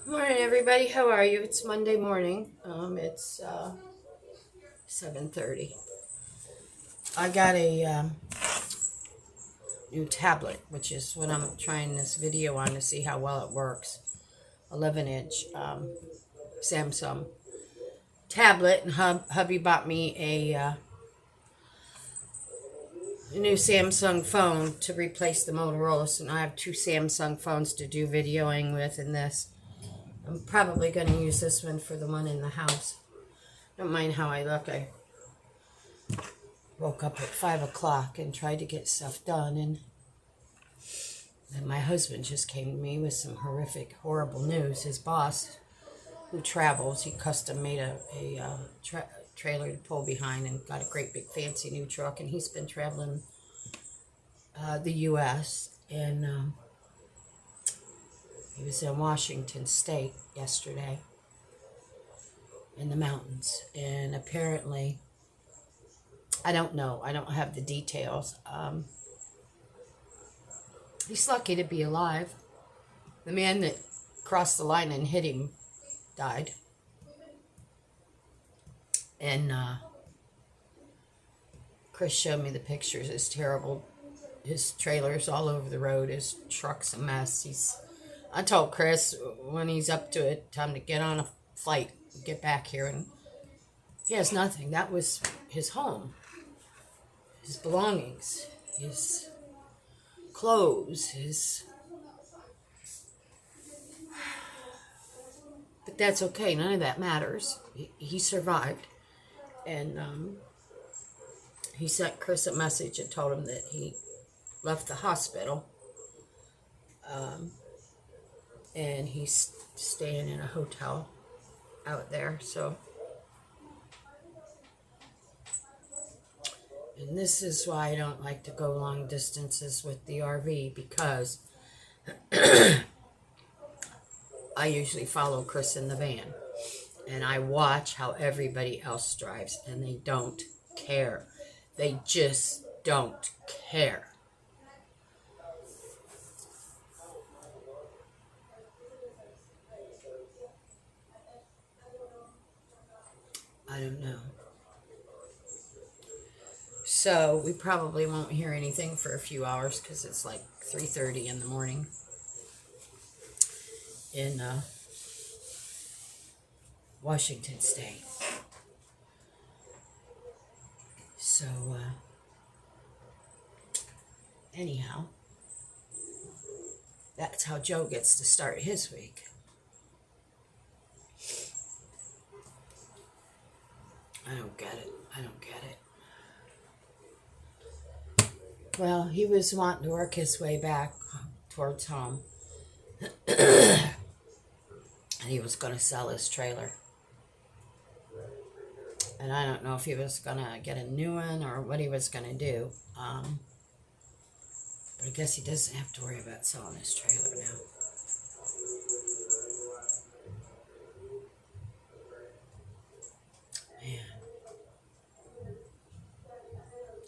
Morning, everybody. How are you? It's Monday morning. It's 7:30. I got a new tablet, which is what I'm trying this video on to see how well it works. 11-inch Samsung tablet, and hubby bought me a new Samsung phone to replace the Motorola. So now I have two Samsung phones to do videoing with, and this. I'm probably going to use this one for the one in the house. Don't mind how I look. I woke up at 5 o'clock and tried to get stuff done, and then my husband just came to me with some horrific, horrible news. His boss, who travels, he custom made a trailer to pull behind and got a great big fancy new truck, and he's been traveling the U.S., and he was in Washington State yesterday in the mountains, and apparently, I don't know. I don't have the details. He's lucky to be alive. The man that crossed the line and hit him died. And Chris showed me the pictures. It's terrible. His trailer's all over the road. His truck's a mess. I told Chris when he's up to it, time to get on a flight, get back here. And he has nothing. That was his home. His belongings, his clothes, but that's okay. None of that matters. He survived, and he sent Chris a message and told him that he left the hospital, and he's staying in a hotel out there. So. And this is why I don't like to go long distances with the RV, because I usually follow Chris in the van. And I watch how everybody else drives, and they don't care. They just don't care. I don't know. So we probably won't hear anything for a few hours because it's like 3:30 in the morning in Washington State. So anyhow, that's how Joe gets to start his week. I don't get it. I don't get it. Well, he was wanting to work his way back towards home. And he was going to sell his trailer. And I don't know if he was going to get a new one or what he was going to do. But I guess he doesn't have to worry about selling his trailer now.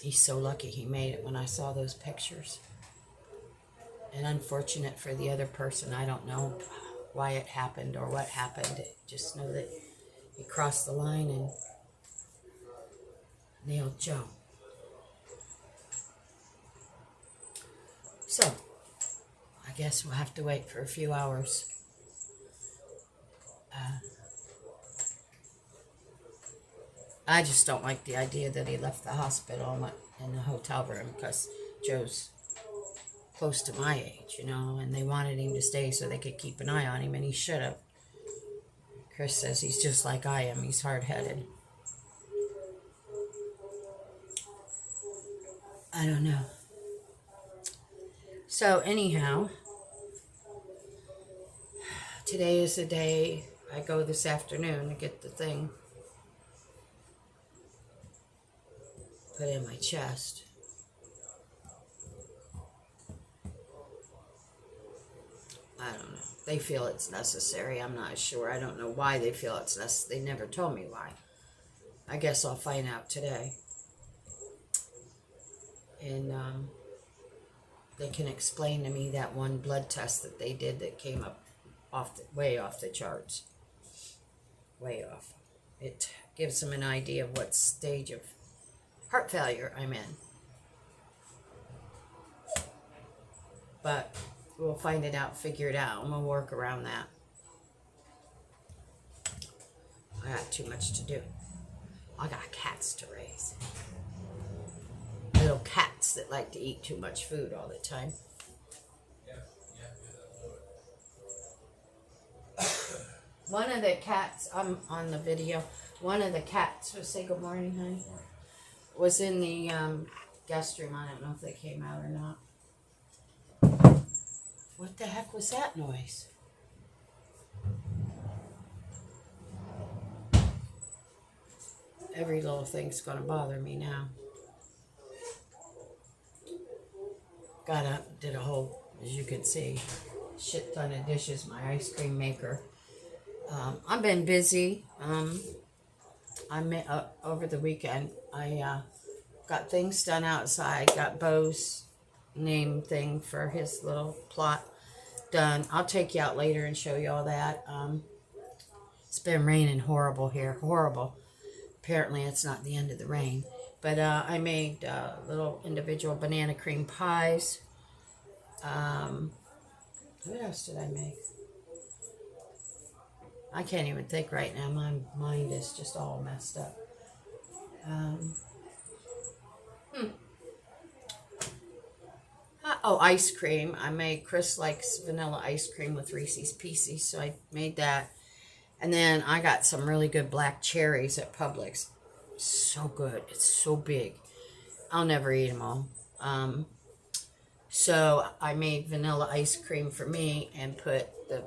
He's so lucky he made it when I saw those pictures. And unfortunate for the other person. I don't know why it happened or what happened. Just know that he crossed the line and nailed Joe. So, I guess we'll have to wait for a few hours. I just don't like the idea that he left the hospital and went in the hotel room, because Joe's close to my age, and they wanted him to stay so they could keep an eye on him, and he should have. Chris says he's just like I am. He's hard-headed. I don't know. So anyhow, today is the day I go this afternoon to get the thing put in my chest. I don't know. They feel it's necessary. I'm not sure. I don't know why they feel it's necessary. They never told me why. I guess I'll find out today. And they can explain to me that one blood test that they did that came up way off the charts. Way off. It gives them an idea of what stage of heart failure I'm in. But we'll find it out, figure it out, and we'll work around that. I got too much to do. I got cats to raise. Little cats that like to eat too much food all the time. One of the cats, I'm on the video, one of the cats, so say good morning, honey, was in the guest room. I don't know if they came out or not. What the heck was that noise? Every little thing's going to bother me now. Got up, did a whole, as you can see, shit ton of dishes, my ice cream maker. I've been busy. Over the weekend, I got things done outside, got Bo's name thing for his little plot done. I'll take you out later and show you all that. It's been raining horrible here, horrible. Apparently it's not the end of the rain. But I made little individual banana cream pies. What else did I make? I can't even think right now. My mind is just all messed up. Oh, ice cream. I made, Chris likes vanilla ice cream with Reese's Pieces, so I made that. And then I got some really good black cherries at Publix. So good. It's so big. I'll never eat them all. So I made vanilla ice cream for me and put the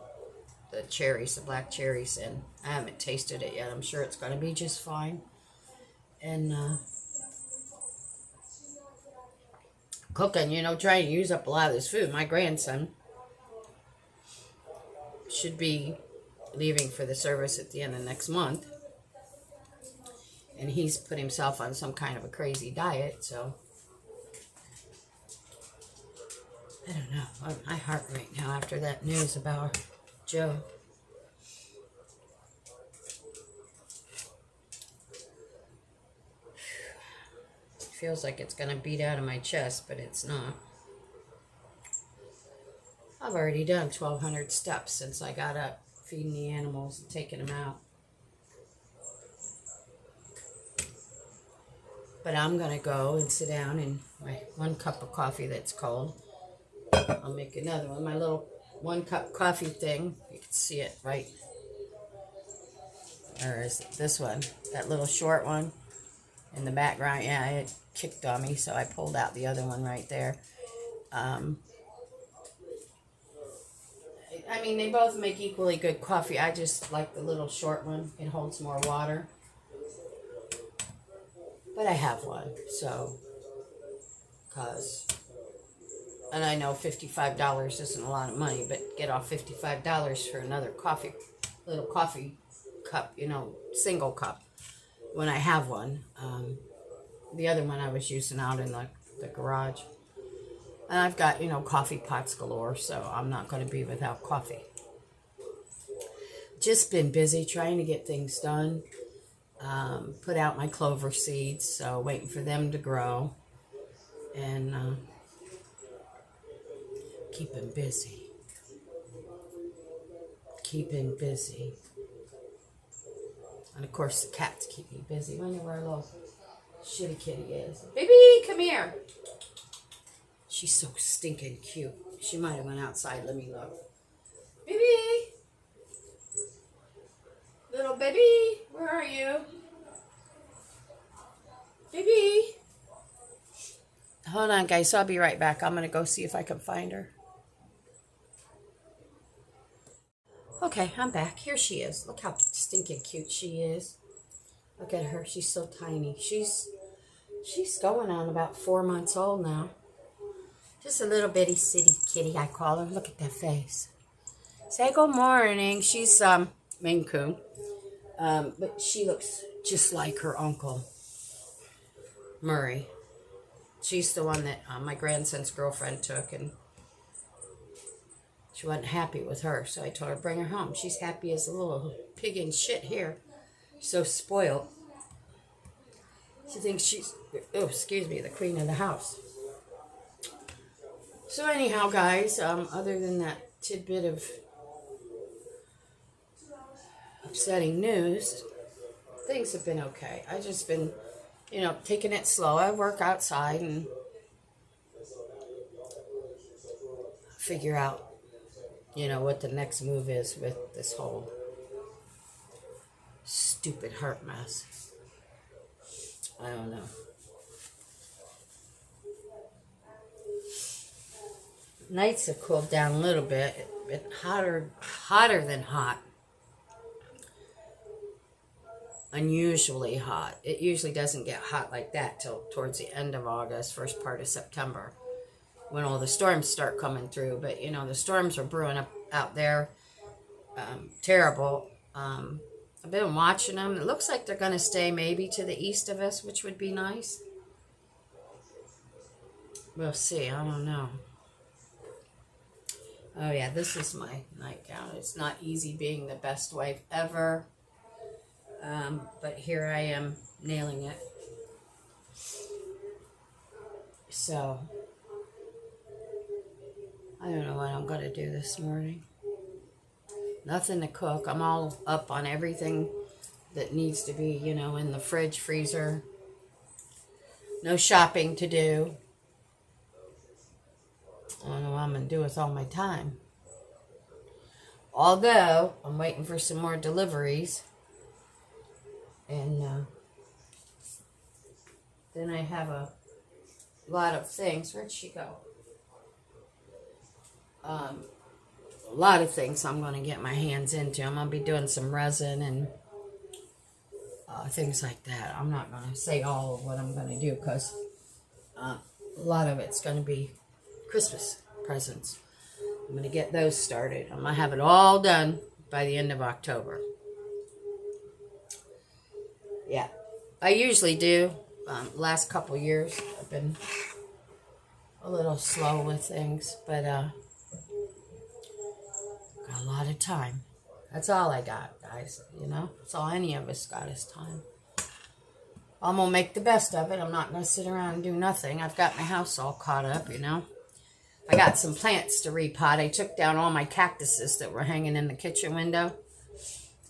cherries, the black cherries in. I haven't tasted it yet. I'm sure it's going to be just fine. And cooking, trying to use up a lot of this food. My grandson should be leaving for the service at the end of next month. And he's put himself on some kind of a crazy diet, so I don't know. My heart right now after that news about Joe. Feels like it's going to beat out of my chest, but it's not. I've already done 1,200 steps since I got up feeding the animals and taking them out. But I'm going to go and sit down and my 1 cup of coffee that's cold. I'll make another one. My little 1 cup coffee thing. You can see it right. Or is it this one? That little short one in the background. Yeah, it kicked on me, so I pulled out the other one right there. I mean, they both make equally good coffee. I just like the little short one. It holds more water. But I have one, so, and I know $55 isn't a lot of money, but get off $55 for another little coffee cup, single cup, when I have one. The other one I was using out in the garage. And I've got, coffee pots galore, so I'm not going to be without coffee. Just been busy trying to get things done. Put out my clover seeds, so waiting for them to grow. And keeping busy. Keeping busy. And of course the cats keep me busy. I wonder where our little shitty kitty is. Baby, come here. She's so stinking cute. She might have went outside. Let me look. Baby. Little baby, where are you? Baby. Hold on, guys. I'll be right back. I'm going to go see if I can find her. Okay, I'm back. Here she is. Look how stinking cute she is. Look at her. She's so tiny. She's going on about 4 months old now. Just a little bitty city kitty, I call her. Look at that face. Say good morning. She's Maine Coon. But she looks just like her uncle, Murray. She's the one that my grandson's girlfriend took, and She wasn't happy with her, so I told her bring her home. She's happy as a little pig in shit here. So spoiled. She thinks she's, oh, excuse me, the queen of the house. So anyhow, guys, other than that tidbit of upsetting news, things have been okay. I just been, taking it slow. I work outside and figure out, what the next move is with this whole stupid heart mess. I don't know. Nights have cooled down a little bit. It's hotter than hot. Unusually hot. It usually doesn't get hot like that till towards the end of August, first part of September, when all the storms start coming through. But the storms are brewing up out there. Terrible. I've been watching them. It looks like they're going to stay maybe to the east of us, which would be nice. We'll see. I don't know. Oh yeah, this is my nightgown. It's not easy being the best wife ever. But here I am nailing it. So, I don't know what I'm going to do this morning. Nothing to cook. I'm all up on everything that needs to be, in the fridge, freezer. No shopping to do. I don't know what I'm going to do with all my time. Although, I'm waiting for some more deliveries. And then I have a lot of things. Where'd she go? A lot of things I'm going to get my hands into. I'm going to be doing some resin and things like that. I'm not going to say all of what I'm going to do because a lot of it's going to be Christmas presents. I'm going to get those started. I'm going to have it all done by the end of October. Yeah, I usually do. Last couple years, I've been a little slow with things, but got a lot of time. That's all I got, guys. That's all any of us got is time. I'm gonna make the best of it. I'm not gonna sit around and do nothing. I've got my house all caught up, I got some plants to repot. I took down all my cactuses that were hanging in the kitchen window.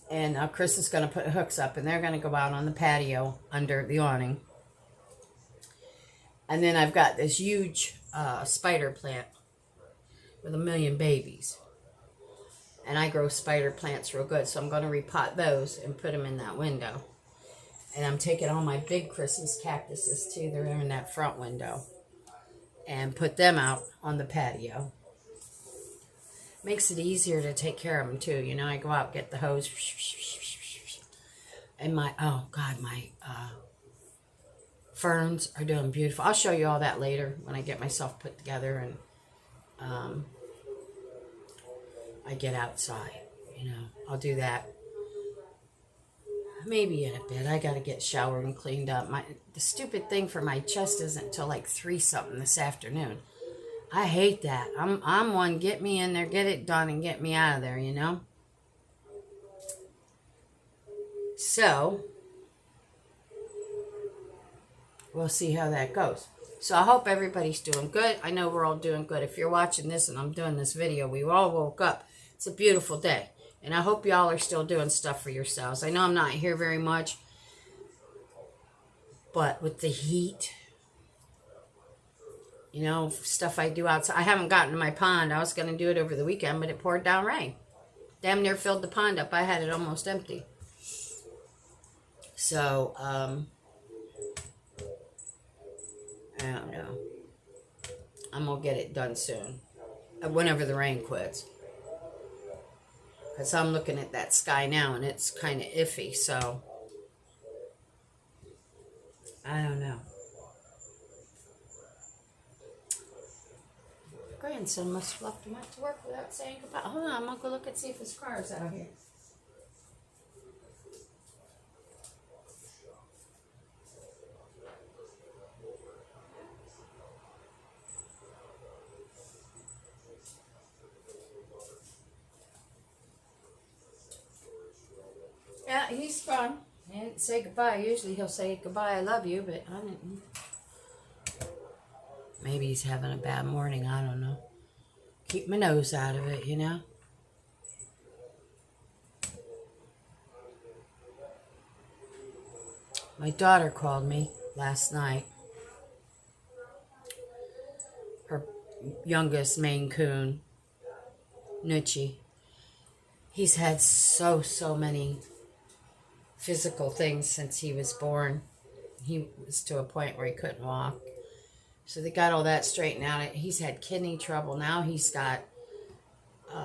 And Chris is going to put hooks up, and they're going to go out on the patio under the awning. And then I've got this huge spider plant with 1 million babies. And I grow spider plants real good, so I'm going to repot those and put them in that window. And I'm taking all my big Christmas cactuses, too. They're in that front window. And put them out on the patio. Makes it easier to take care of them too. I go out, get the hose, and my ferns are doing beautiful. I'll show you all that later when I get myself put together and I get outside. I'll do that maybe in a bit. I got to get showered and cleaned up. The stupid thing for my chest isn't until like 3 something this afternoon. I hate that. I'm one, get me in there, get it done, and get me out of there, So, we'll see how that goes. So, I hope everybody's doing good. I know we're all doing good. If you're watching this and I'm doing this video, we all woke up. It's a beautiful day. And I hope y'all are still doing stuff for yourselves. I know I'm not here very much. But with the heat... stuff I do outside. I haven't gotten to my pond. I was going to do it over the weekend, but it poured down rain. Damn near filled the pond up. I had it almost empty. So, I don't know. I'm going to get it done soon. Whenever the rain quits. Because I'm looking at that sky now, and it's kind of iffy, so... I don't know. Grandson must have left him out to work without saying goodbye. Hold on, I'm going to go look and see if his car is out here. Yeah, he's fun. He didn't say goodbye. Usually he'll say goodbye, I love you, but I didn't. Maybe he's having a bad morning. I don't know. Keep my nose out of it, you know? My daughter called me last night. Her youngest Maine Coon, Nucci. He's had so many physical things since he was born. He was to a point where he couldn't walk. So they got all that straightened out. He's had kidney trouble. Now he's got,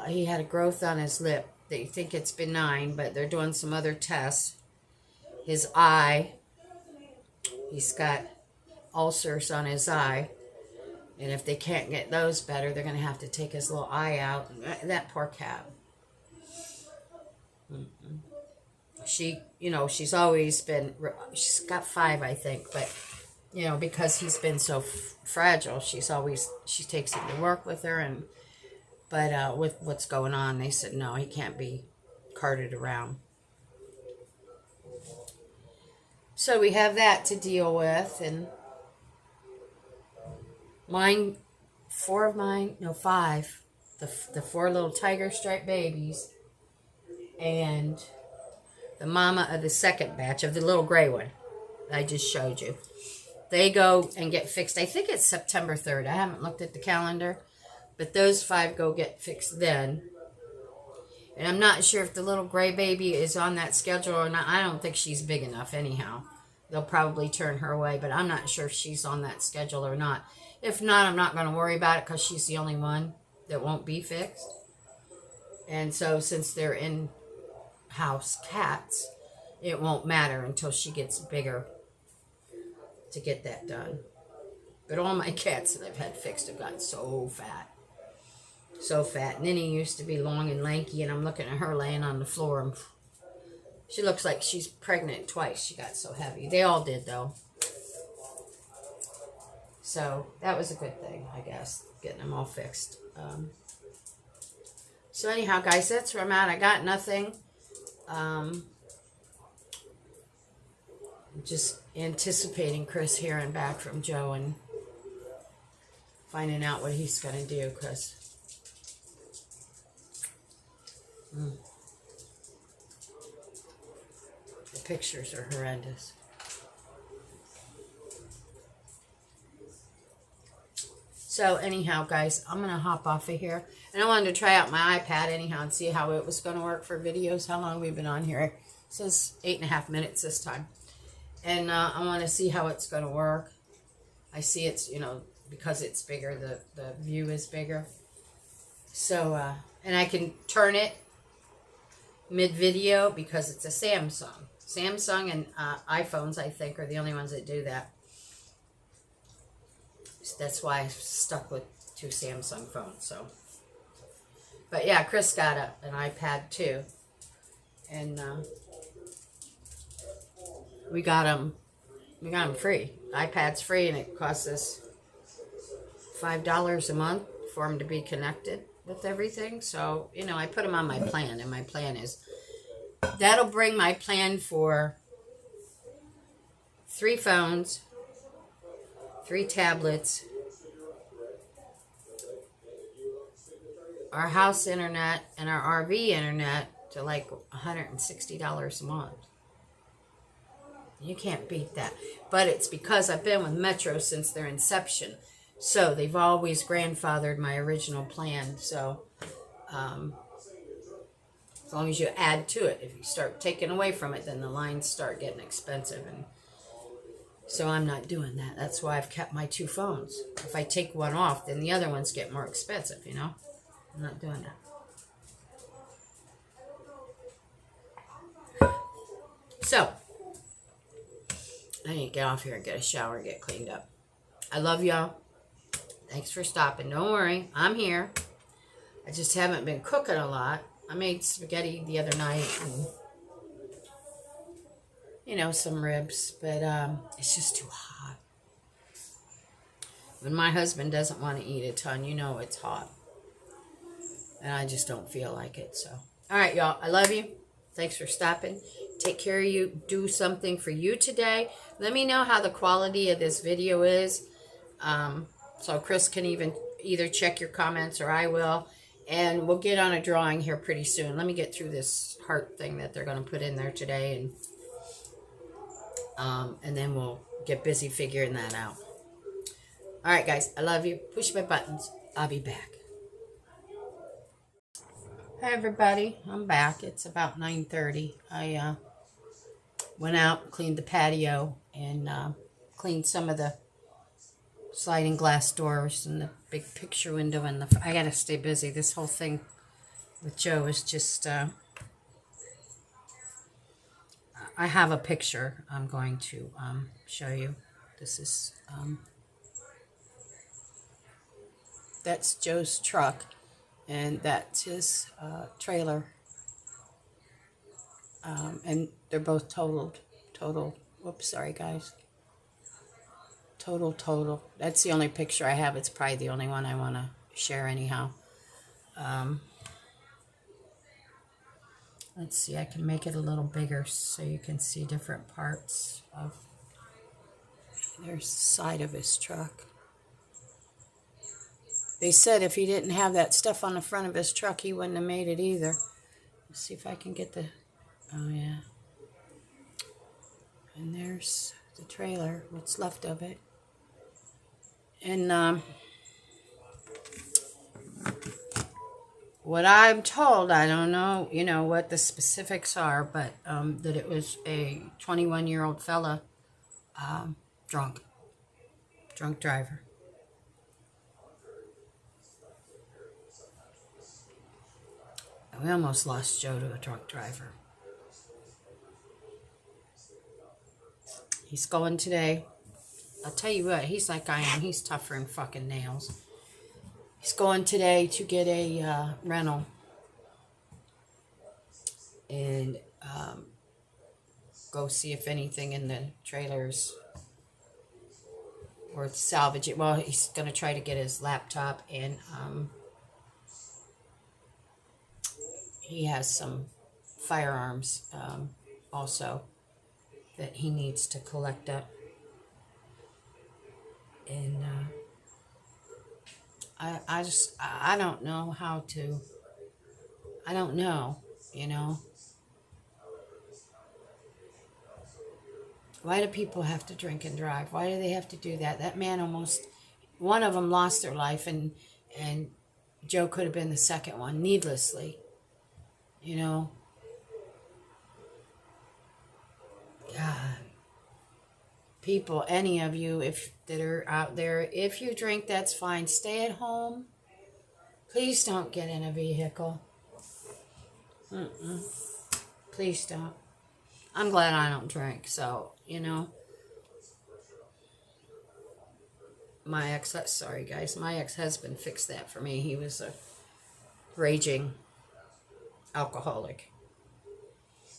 he had a growth on his lip. They think it's benign, but they're doing some other tests. His eye, he's got ulcers on his eye. And if they can't get those better, they're going to have to take his little eye out. That poor cat. She, she's always been, she's got 5, I think, but, because he's been so fragile, she takes him to work with her, but with what's going on, they said, no, he can't be carted around. So we have that to deal with, and five, the 4 little tiger stripe babies, and the mama of the second batch of the little gray one I just showed you. They go and get fixed. I think it's September 3rd. I haven't looked at the calendar, but those 5 go get fixed then. And I'm not sure if the little gray baby is on that schedule or not. I don't think she's big enough anyhow. They'll probably turn her away, but I'm not sure if she's on that schedule or not. If not, I'm not going to worry about it because she's the only one that won't be fixed. And so since they're in-house cats, it won't matter until she gets bigger to get that done. But all my cats that I've had fixed have gotten so fat. So fat. Ninny used to be long and lanky, and I'm looking at her laying on the floor. And she looks like she's pregnant twice. She got so heavy. They all did, though. So that was a good thing, I guess, getting them all fixed. So anyhow, guys, that's where I'm at. I got nothing. Just anticipating Chris hearing back from Joe and finding out what he's going to do, because the pictures are horrendous. So anyhow, guys, I'm going to hop off of here. And I wanted to try out my iPad anyhow and see how it was going to work for videos. How long we've been on here. It says 8.5 minutes this time. And I want to see how it's going to work. I see it's, because it's bigger, the view is bigger. So, and I can turn it mid-video because it's a Samsung. Samsung and iPhones, I think, are the only ones that do that. That's why I stuck with 2 Samsung phones. So, but yeah, Chris got an iPad too, and we got them free. iPad's free, and it costs us $5 a month for them to be connected with everything. So I put them on my plan, and my plan is that'll bring my plan for 3 phones, 3 tablets, our house internet, and our RV internet to like $160 a month. You can't beat that. But it's because I've been with Metro since their inception. So they've always grandfathered my original plan. So as long as you add to it, if you start taking away from it, then the lines start getting expensive. And so I'm not doing that. That's why I've kept my 2 phones. If I take one off, then the other ones get more expensive, I'm not doing that. So, I need to get off here and get a shower and get cleaned up. I love y'all. Thanks for stopping. Don't worry. I'm here. I just haven't been cooking a lot. I made spaghetti the other night and some ribs, but it's just too hot. When my husband doesn't want to eat a ton, it's hot. And I just don't feel like it, so. All right, y'all. I love you. Thanks for stopping. Take care of you. Do something for you today. Let me know how the quality of this video is. So Chris can either check your comments or I will. And we'll get on a drawing here pretty soon. Let me get through this heart thing that they're going to put in there today. And then we'll get busy figuring that out. All right, guys. I love you. Push my buttons. I'll be back. Hi, everybody. I'm back. It's about 9:30. I went out, cleaned the patio, and cleaned some of the sliding glass doors and the big picture window. And I got to stay busy. This whole thing with Joe is just... I have a picture I'm going to show you. This is... that's Joe's truck. And that's his trailer. And they're both totaled. Whoops, sorry, guys. Total. That's the only picture I have. It's probably the only one I want to share anyhow. Let's see, I can make it a little bigger so you can see different parts of... There's the side of his truck. They said if he didn't have that stuff on the front of his truck, he wouldn't have made it either. Let's see if I can get the... Oh, yeah. And there's the trailer, what's left of it. And what I'm told, I don't know, what the specifics are, but that it was a 21-year-old fella, drunk driver. We almost lost Joe to a drunk driver. He's going today. I'll tell you what, he's like I am. He's tougher than fucking nails. He's going today to get a rental. And go see if anything in the trailers or salvage it. Well, he's going to try to get his laptop and... he has some firearms also that he needs to collect up. And I don't know how to... I don't know, Why do people have to drink and drive? Why do they have to do that? That man almost... One of them lost their life, and Joe could have been the second one, needlessly. God. People, any of you that are out there, if you drink, that's fine. Stay at home. Please don't get in a vehicle. Please don't. I'm glad I don't drink, so, My ex-husband fixed that for me. He was a raging alcoholic.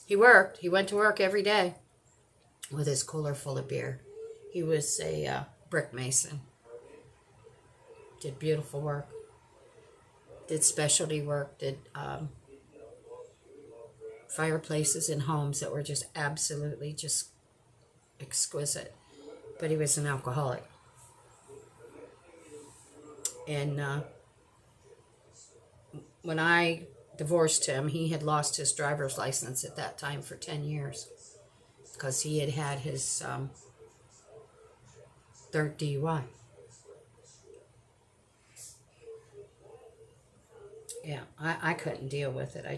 He went to work every day with his cooler full of beer. He was a brick mason. Did beautiful work. Did specialty work. Did fireplaces in homes that were just absolutely just exquisite. But he was an alcoholic. And when I divorced him, he had lost his driver's license at that time for 10 years because he had his third DUI. Yeah, I couldn't deal with it. I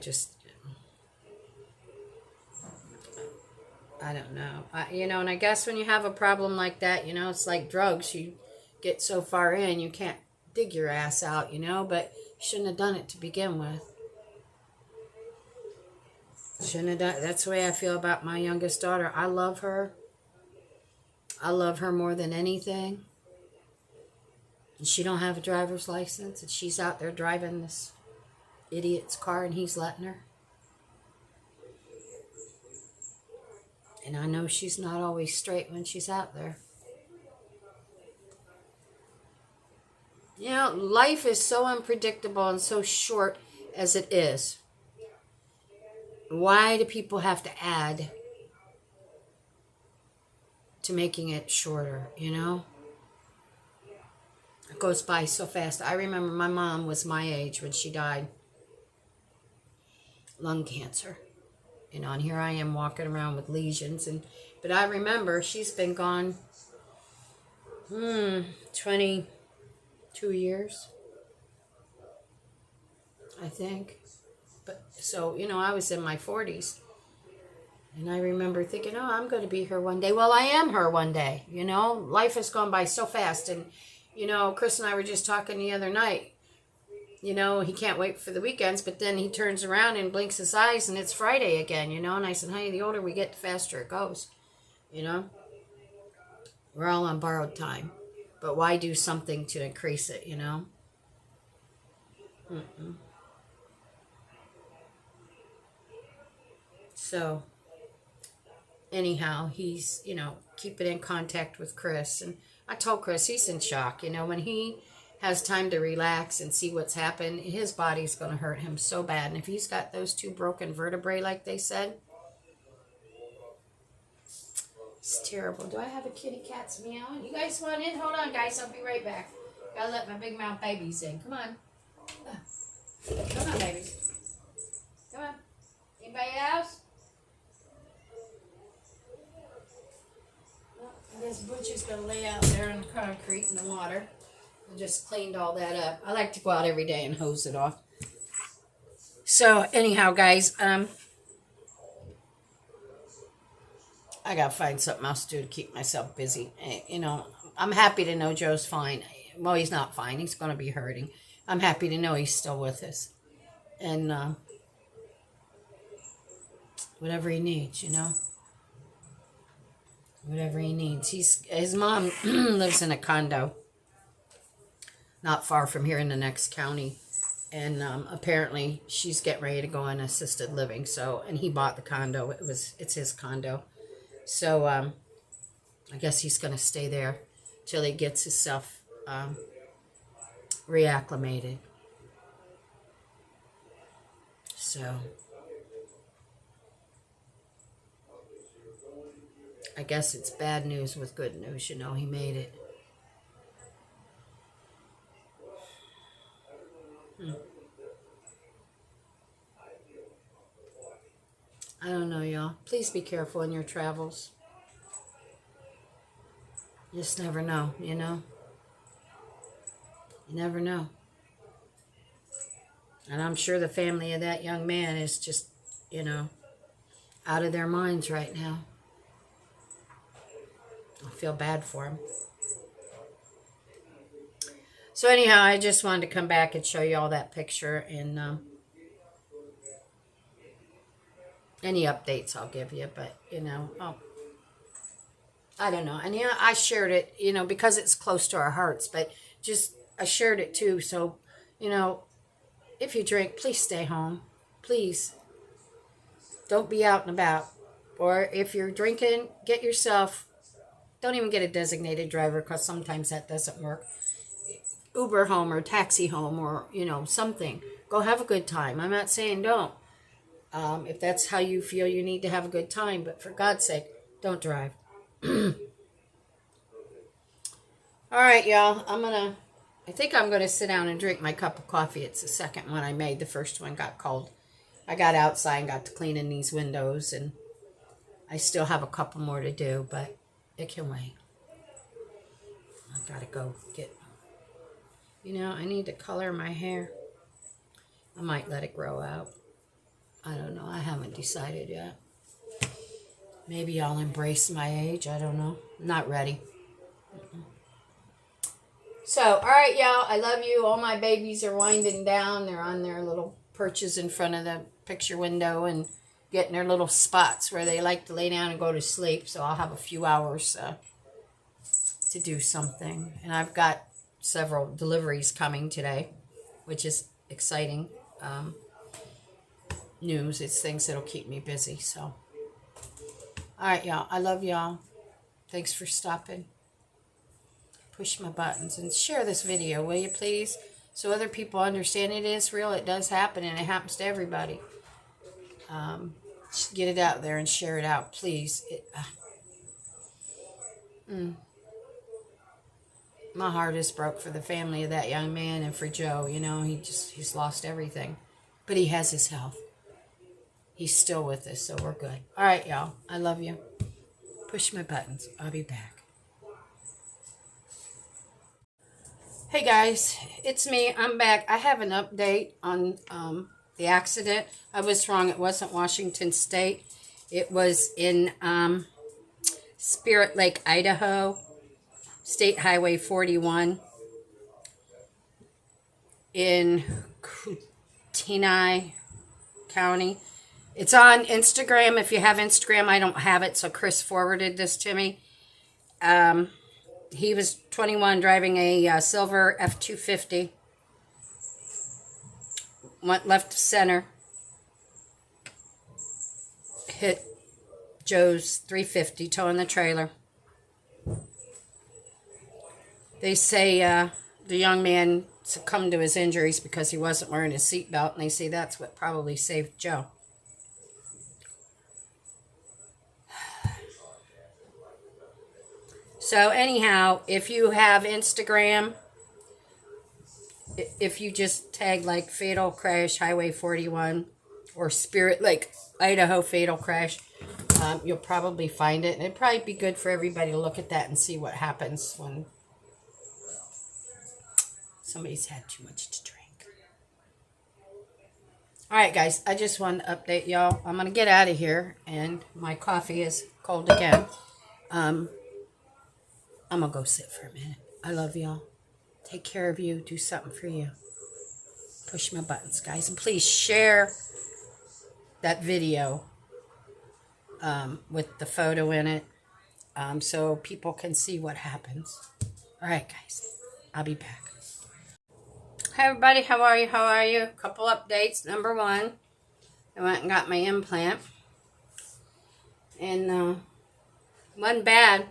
don't know. And I guess when you have a problem like that, it's like drugs. You get so far in, you can't dig your ass out, but you shouldn't have done it to begin with. Shouldn't have done. That's the way I feel about my youngest daughter. I love her. I love her more than anything. And she don't have a driver's license, and she's out there driving this idiot's car, and he's letting her. And I know she's not always straight when she's out there. Life is so unpredictable and so short as it is. Why do people have to add to making it shorter, you know? It goes by so fast. I remember my mom was my age when she died. Lung cancer. You know, and here I am walking around with lesions. But I remember she's been gone 22 years, I think. But so, you know, I was in my 40s. And I remember thinking, oh, I'm going to be her one day. Well, I am her one day. You know, life has gone by so fast. And, you know, Chris and I were just talking the other night. You know, he can't wait for the weekends, but then he turns around and blinks his eyes and it's Friday again, you know. And I said, honey, the older we get, the faster it goes. You know, we're all on borrowed time. But why do something to increase it, you know? So, anyhow, he's, you know, keeping in contact with Chris. And I told Chris he's in shock. You know, when he has time to relax and see what's happened, his body's going to hurt him so bad. And if he's got those 2 broken vertebrae, like they said, it's terrible. Do I have a kitty cat's meowing? You guys want in? Hold on, guys. I'll be right back. Gotta let my big mouth babies in. Come on. Come on, babies. Come on. Anybody else? I guess Butcher's going to lay out there on the concrete in the water. I just cleaned all that up. I like to go out every day and hose it off. So, anyhow, guys, I got to find something else to do to keep myself busy. You know, I'm happy to know Joe's fine. Well, he's not fine. He's going to be hurting. I'm happy to know he's still with us. And whatever he needs, you know. Whatever he needs. His mom lives in a condo not far from here in the next county. And apparently she's getting ready to go in assisted living. So, and he bought the condo. It's his condo. So I guess he's going to stay there till he gets himself reacclimated. So I guess it's bad news with good news. You know, he made it. I don't know, y'all. Please be careful in your travels. You just never know, you know? You never know. And I'm sure the family of that young man is just, you know, out of their minds right now. I feel bad for him. So anyhow, I just wanted to come back and show you all that picture, and any updates I'll give you, but, you know, I don't know. And, you know, I shared it, you know, because it's close to our hearts, but just, I shared it too. So, you know, if you drink, please stay home. Please. Don't be out and about. Or if you're drinking, get yourself, don't even get a designated driver, because sometimes that doesn't work. Uber home or taxi home, or, you know, something. Go have a good time. I'm not saying don't. If that's how you feel you need to have a good time, but for God's sake, don't drive. All right, y'all. I think I'm going to sit down and drink my cup of coffee. It's the second one I made. The first one got cold. I got outside and got to cleaning these windows, and I still have a couple more to do, but it can wait. I got to go get, you know, I need to color my hair. I might let it grow out. I don't know. I haven't decided yet. Maybe I'll embrace my age. I don't know. I'm not ready. So, all right, y'all. I love you. All my babies are winding down. They're on their little perches in front of the picture window and getting their little spots where they like to lay down and go to sleep. So I'll have a few hours to do something. And I've got several deliveries coming today, which is exciting news. It's things that'll keep me busy. So, all right, y'all. I love y'all. Thanks for stopping. Push my buttons and share this video, will you please? So other people understand it is real. It does happen, and it happens to everybody. Get it out there and share it out, please. My heart is broke for the family of that young man and for Joe. You know, he's lost everything. But he has his health. He's still with us, so we're good. All right, y'all. I love you. Push my buttons. I'll be back. Hey, guys. It's me. I'm back. I have an update on the accident. I was wrong. It wasn't Washington State. It was in Spirit Lake, Idaho. State Highway 41 in Kootenai County. It's on Instagram. If you have Instagram, I don't have it, so Chris forwarded this to me. He was 21 driving a silver F-250. Went left center. Hit Joe's 350 towing the trailer. They say the young man succumbed to his injuries because he wasn't wearing his seatbelt, and they say that's what probably saved Joe. So anyhow, if you have Instagram, if you just tag like Fatal Crash Highway 41 or Spirit Lake, Idaho Fatal Crash, you'll probably find it. And it'd probably be good for everybody to look at that and see what happens when somebody's had too much to drink. All right, guys, I just wanted to update y'all. I'm going to get out of here, and my coffee is cold again. I'm going to go sit for a minute. I love y'all. Take care of you. Do something for you. Push my buttons, guys. And please share that video with the photo in it so people can see what happens. All right, guys. I'll be back. Hi, everybody. How are you? How are you? Couple updates. Number one, I went and got my implant. And wasn't bad.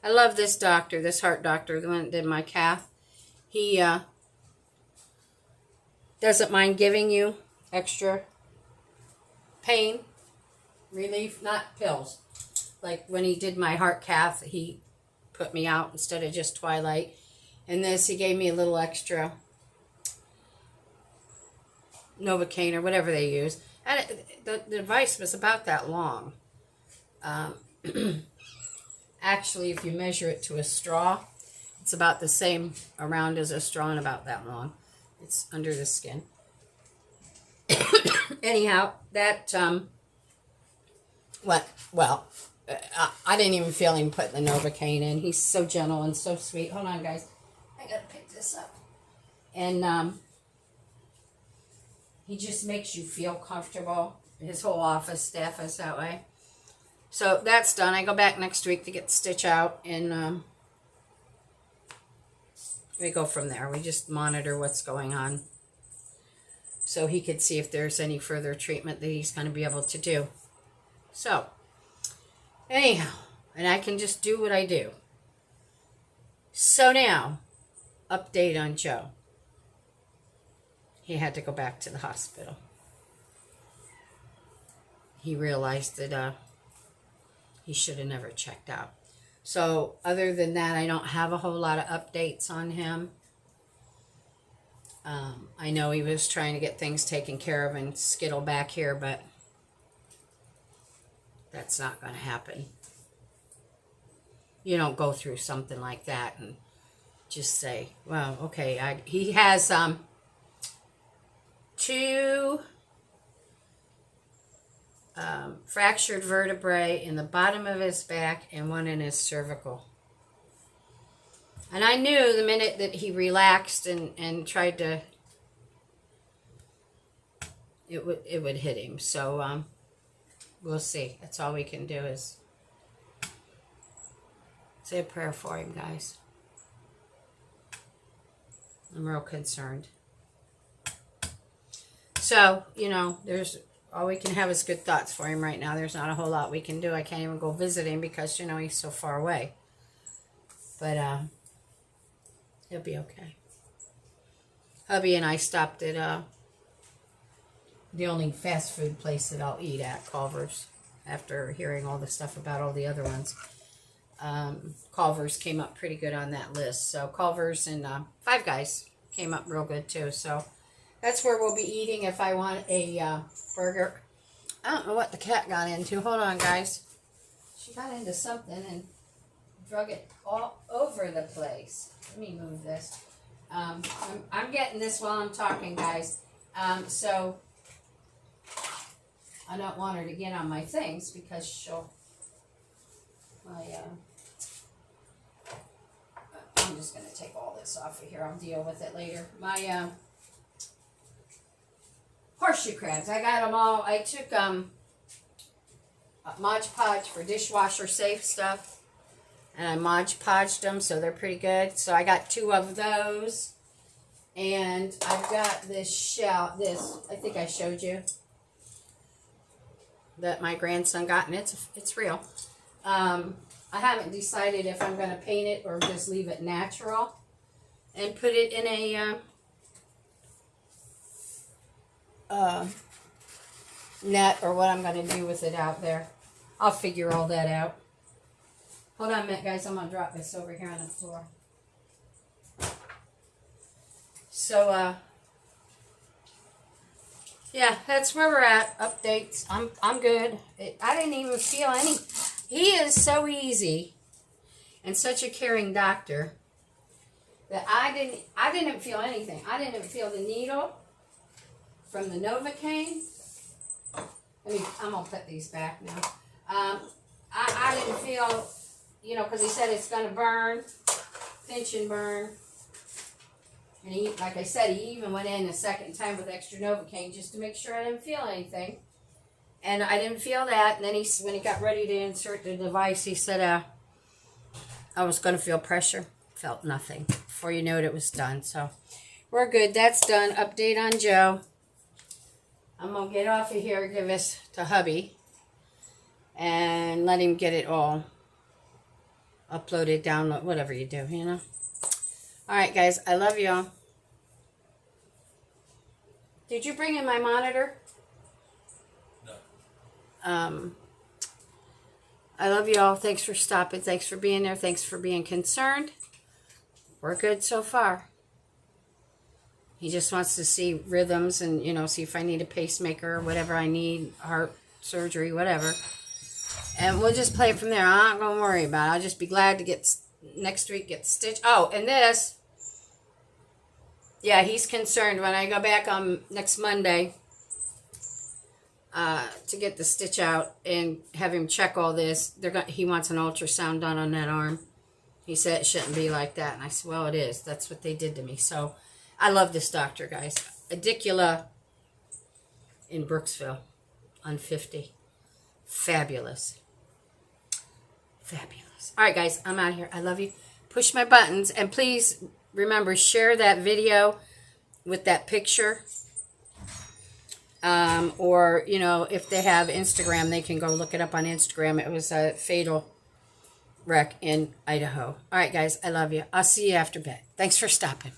I love this doctor, this heart doctor, the one that did my cath. He doesn't mind giving you extra pain relief, not pills. Like when he did my heart cath, he put me out instead of just Twilight. And this, he gave me a little extra Novocaine or whatever they use. And the device was about that long. Actually, if you measure it to a straw, it's about the same around as a straw and about that long. It's under the skin. Anyhow, that, I didn't even feel him putting the Novocaine in. He's so gentle and so sweet. Hold on, guys. I gotta pick this up. And he just makes you feel comfortable. His whole office staff is that way. So that's done. I go back next week to get the stitch out, and we go from there. We just monitor what's going on so he could see if there's any further treatment that he's going to be able to do. So, anyhow, and I can just do what I do. So now, update on Joe. He had to go back to the hospital. He realized that he should have never checked out. So other than that, I don't have a whole lot of updates on him. I know he was trying to get things taken care of and skittle back here, but that's not going to happen. You don't go through something like that and just say, well, okay, he has 2 fractured vertebrae in the bottom of his back and 1 in his cervical. And I knew the minute that he relaxed and tried to, it would hit him. So we'll see. That's all we can do is say a prayer for him, guys. I'm real concerned. So, you know, all we can have is good thoughts for him right now. There's not a whole lot we can do. I can't even go visit him because, you know, he's so far away. But he'll be okay. Hubby and I stopped at the only fast food place that I'll eat at, Culver's, after hearing all the stuff about all the other ones. Culver's came up pretty good on that list. So Culver's and Five Guys came up real good too. So that's where we'll be eating if I want a burger. I don't know what the cat got into. Hold on, guys. She got into something and drug it all over the place. Let me move this. I'm getting this while I'm talking, guys. So I don't want her to get on my things because she'll... I'm just going to take all this off of here. I'll deal with it later. My horseshoe crabs. I got them all. I took Mod Podge for dishwasher safe stuff. And I Mod Podged them, so they're pretty good. So I got 2 of those. And I've got this shell. This, I think I showed you. That my grandson got. And it's real. I haven't decided if I'm going to paint it or just leave it natural and put it in a net or what I'm going to do with it out there. I'll figure all that out. Hold on a minute, guys. I'm going to drop this over here on the floor. So, yeah, that's where we're at. Updates. I'm good. I didn't even feel any... He is so easy and such a caring doctor that I didn't feel anything. I didn't feel the needle from the Novocaine. I'm gonna put these back now. I didn't feel, you know, because he said it's gonna burn, pinch and burn. And he, like I said, he even went in a second time with extra Novocaine just to make sure I didn't feel anything. And I didn't feel that. And then when he got ready to insert the device, he said, I was going to feel pressure. Felt nothing. Before you know it, it was done. So we're good. That's done. Update on Joe. I'm going to get off of here, give this to hubby, and let him get it all uploaded, download, whatever you do, you know. All right, guys. I love y'all. Did you bring in my monitor? I love you all. Thanks for stopping. Thanks for being there. Thanks for being concerned. We're good so far. He just wants to see rhythms and, you know, see if I need a pacemaker or whatever I need, heart surgery, whatever. And we'll just play it from there. I'm not going to worry about it. I'll just be glad to get next week, get stitched. Oh, and this. Yeah, he's concerned when I go back on next Monday. To get the stitch out and have him check all this. He wants an ultrasound done on that arm. He said it shouldn't be like that. And I said, well, it is. That's what they did to me. So I love this doctor, guys. Adicula in Brooksville on 50. Fabulous. Fabulous. All right, guys. I'm out of here. I love you. Push my buttons. And please remember, share that video with that picture. Or, you know, if they have Instagram, they can go look it up on Instagram. It was a fatal wreck in Idaho. All right, guys, I love you. I'll see you after bed. Thanks for stopping.